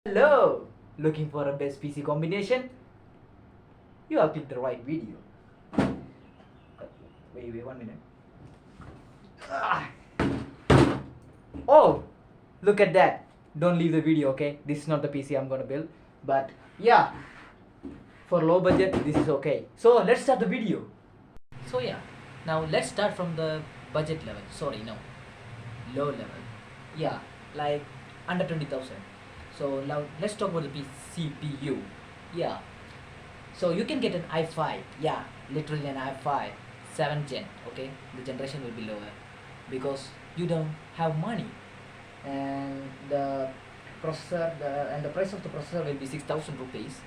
Hello! Looking for a best PC combination? You have clicked the right video. Wait, 1 minute. Ah. Oh! Look at that! Don't leave the video, okay? This is not the PC I'm gonna build. But yeah, for low budget, this is okay. So let's start the video. So yeah, now let's start from the budget level. Sorry, no, low level. Yeah, like under 20,000. So now let's talk about the CPU. Yeah, so you can get an i5, yeah, literally an i5 7th gen. Okay, the generation will be lower because you don't have money, and the the price of the processor will be 6,000 rupees,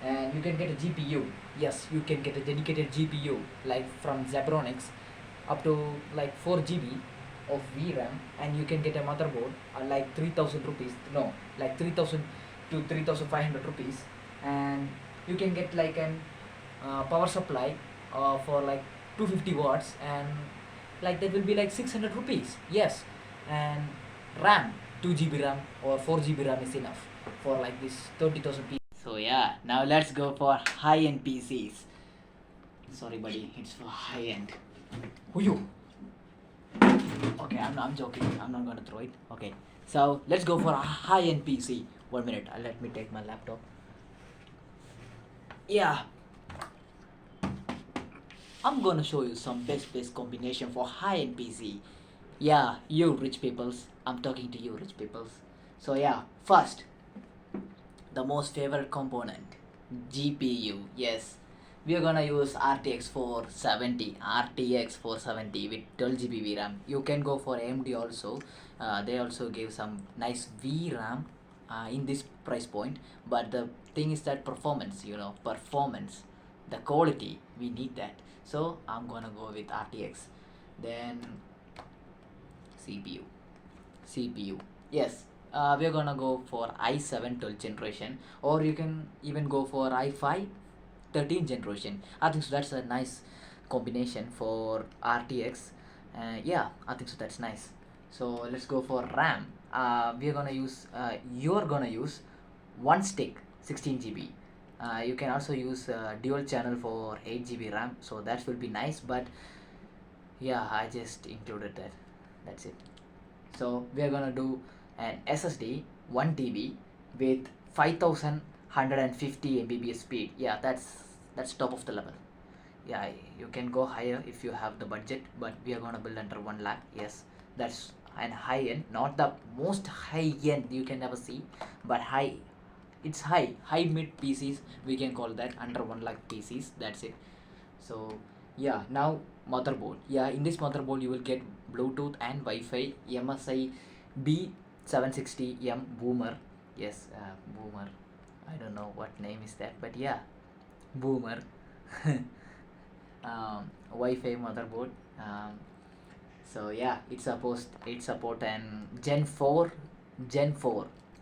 and you can get a GPU. Yes, you can get a dedicated GPU like from Zebronics, up to like 4 GB of VRAM, and you can get a motherboard like 3,000 rupees. No, like 3,000 to 3,500 rupees, and you can get like an power supply for like 250 watts, and like that will be like 600 rupees. Yes, and RAM, 2 GB RAM or 4 GB RAM is enough for like this 30,000 people. So yeah, now let's go for high-end PCs. Sorry buddy, it's for high-end. Who you? Okay, I'm joking. I'm not gonna throw it. Okay, so let's go for a high-end PC. 1 minute, let me take my laptop. Yeah, I'm gonna show you some best combination for high-end PC. Yeah, you rich peoples. I'm talking to you rich peoples. So yeah, first, the most favorite component, GPU. Yes, we are gonna use RTX 470 with 12 GB VRAM. You can go for AMD also. They also give some nice VRAM in this price point. But the thing is that performance, the quality, we need that. So I'm gonna go with RTX. Then CPU. Yes, we're gonna go for i7 12th generation, or you can even go for i5 13th generation. I think so that's a nice combination for RTX. Yeah, I think so that's nice. So let's go for RAM. You're gonna use one stick 16 GB. You can also use dual channel for 8 GB RAM, so that will be nice. But yeah, I just included that. That's it. So we are gonna do an SSD 1 TB with 5150 Mbps speed. Yeah, that's top of the level. Yeah, you can go higher if you have the budget, but we are gonna build under 1 lakh. Yes, that's an high end, not the most high end you can ever see, but high. It's high mid PCs. We can call that under 1 lakh PCs. That's it. So yeah, now motherboard. Yeah, in this motherboard you will get Bluetooth and Wi-Fi, MSI B760M Boomer. Yes, Boomer. I don't know what name is that, but yeah, Boomer. Wi-Fi motherboard. So yeah, it support an Gen 4.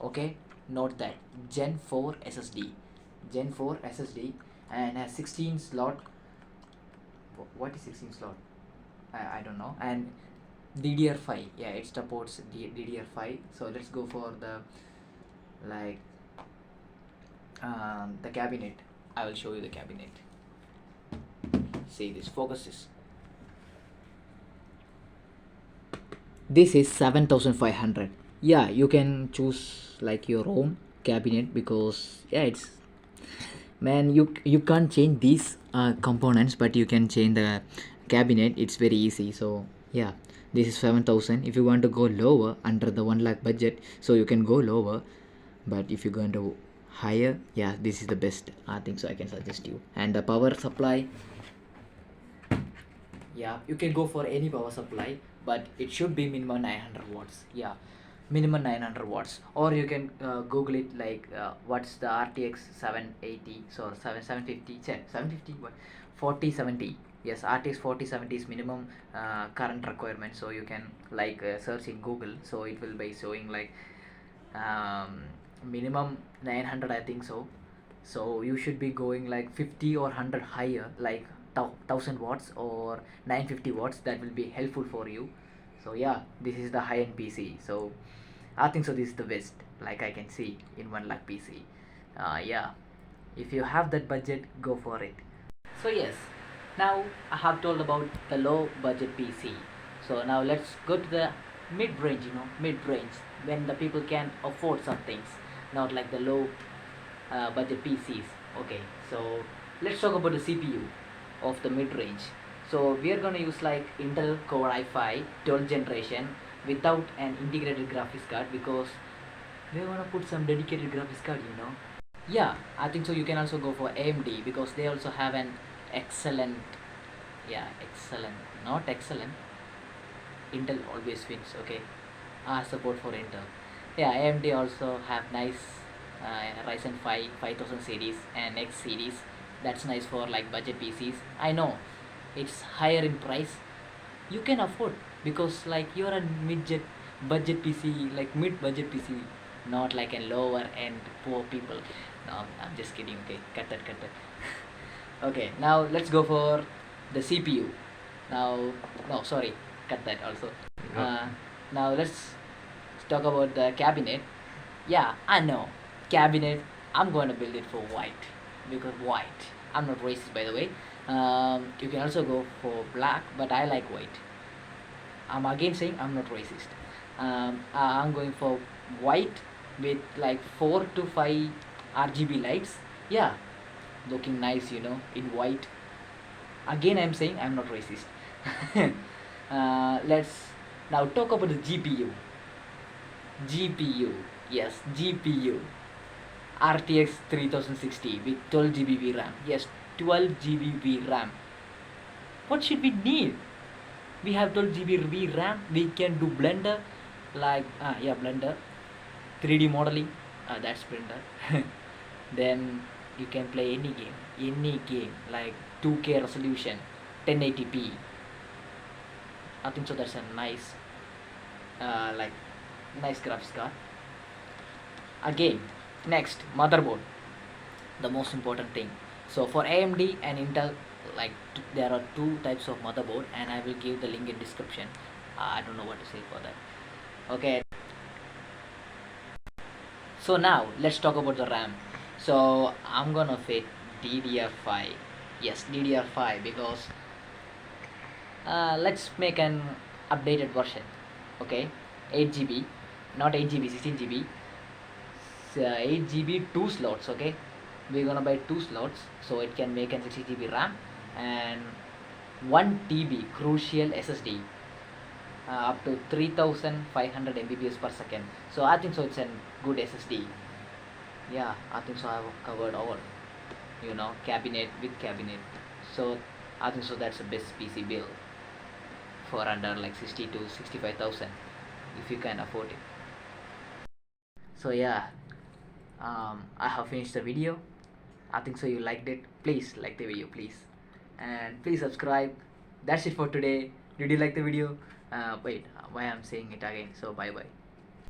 Okay, note that Gen 4 SSD, Gen 4 SSD, and has 16 slot. What is 16 slot? I don't know. And DDR5. Yeah, it supports DDR5. So let's go for like the cabinet. I will show you the cabinet. See this. Focus this. This is 7,500. Yeah, you can choose like your own cabinet because yeah, it's man, you can't change these components, but you can change the cabinet. It's very easy. So yeah, this is 7,000. If you want to go lower under the 1 lakh budget, so you can go lower, but if you're going to higher, yeah, this is the best. I think so I can suggest you. And the power supply, yeah, you can go for any power supply, but it should be minimum 900 watts. Yeah, minimum 900 watts. Or you can google it like what's the RTX 780, so 750, 750 what, 4070. Yes, RTX 4070 is minimum current requirement. So you can like search in Google, so it will be showing like um, minimum 900, I think so. So you should be going like 50 or 100 higher, like 1000 watts or 950 watts. That will be helpful for you. So yeah, this is the high-end PC. So I think so this is the best, like I can see in 1 lakh PC. Yeah, if you have that budget, go for it. So yes, now I have told about the low budget PC. So now let's go to the mid range, mid range, when the people can afford some things, not like the low budget PCs. Okay, so let's talk about the CPU of the mid range. So we are gonna use like Intel Core i5 12th generation without an integrated graphics card, because they wanna put some dedicated graphics card. Yeah, I think so. You can also go for AMD because they also have an excellent, yeah, excellent, not excellent. Intel always wins. Okay, support for Intel. Yeah, AMD also have nice Ryzen 5 5000 series and X series. That's nice for like budget PCs. I know it's higher in price. You can afford because like you're a budget PC, like mid budget PC, not like a lower end poor people. No, I'm just kidding. Okay, cut that, cut that. Okay, now let's go for the CPU. Now, no, sorry, cut that also. Uh, Now let's talk about the cabinet. Yeah, I know, cabinet. I'm going to build it for white because white. I'm not racist, by the way. You can also go for black, but I like white. I'm again saying I'm not racist. I'm going for white with like 4 to 5 RGB lights. Yeah, looking nice, in white. Again, I'm saying I'm not racist. Let's now talk about the GPU. GPU, yes, GPU. RTX 3060 with 12 GB RAM. Yes, 12 GB RAM. What should we need? We have 12 GB RAM. We can do Blender, like yeah, Blender, 3D modeling. That's Blender. Then you can play any game like 2K resolution, 1080p. I think so. That's a nice, like, nice graphics card. Again, next, motherboard, the most important thing. So for AMD and Intel, like there are two types of motherboard, and I will give the link in description. I don't know what to say for that. Okay. So now let's talk about the RAM. So I'm gonna fit DDR5. Yes, DDR5, because let's make an updated version. Okay, 8 GB, not 8 GB, 16 GB. 8 GB, 2 slots. Okay, we're gonna buy 2 slots so it can make an 60 GB RAM and 1 TB crucial SSD, up to 3500 Mbps per second. So I think so it's a good SSD. Yeah, I think so I've covered all, cabinet with cabinet. So I think so that's the best PC build for under like 60 to 65,000 if you can afford it. So yeah, I have finished the video. I think so you liked it. Please like the video, please, and please subscribe. That's it for today. Did you like the video? Wait, why I'm saying it again? So bye bye.